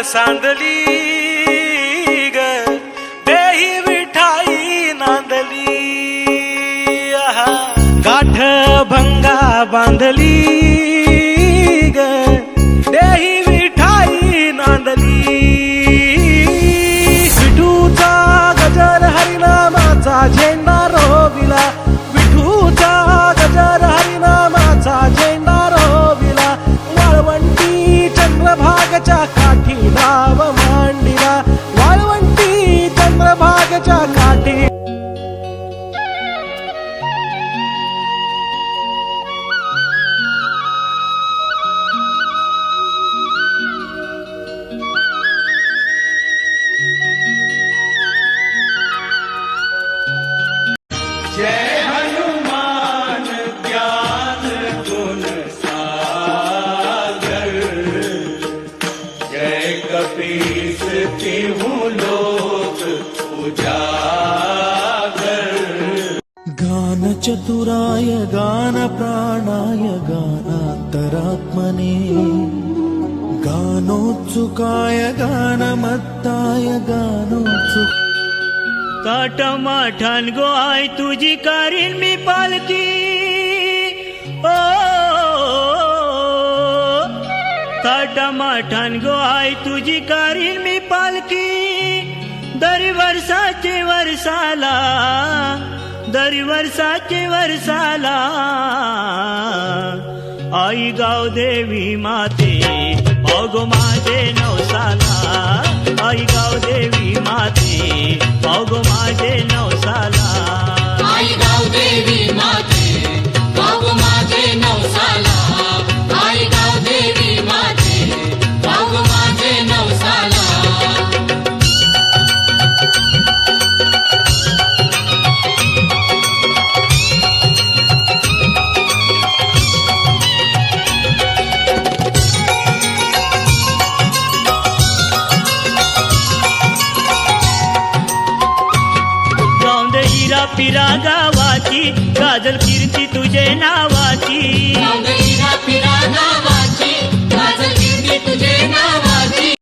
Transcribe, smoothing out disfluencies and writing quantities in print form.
सांडली ग देही विठाई नांदली गाठ भंगा बांधली ग देही विठाई नांदली विठूचा गजर हरिनामाचा झेंडा रोविला विठूचा गजर हरिनामाचा झेंडा रोविला वाळवंटी चंद्रभागच्या काठी नाव मांडिला वाळवंटी चंद्रभागच्या काठी जय हनुमान ज्ञान गुण सागर जय कपीस तिहु लोक उजागर गान चतुराय गान प्राणाय गानान्तरात्मने गानोत्सुकाय गानमत्ताय गानोत्सुक ताटमाठान गो आय तुझी कारीन मी पालकी ओ ताटमाठान गो आय तुझी कारीन मी पालकी दरी वर्षाचे वर्षाला दरी वर्षाचे वर्षाला आई गाव देवी माते अगो माझे नवसाला आई गाव देवी माते अगो माझे नवसाला आई गाव देवी माते अगो माझे नवसाला आई गाव देवी माते अगो माझे नवसाला पिरा गावाची गाजल कीर्ती तुझे नावाची पिरा नावाची गाजल कीर्ती तुझे नावाची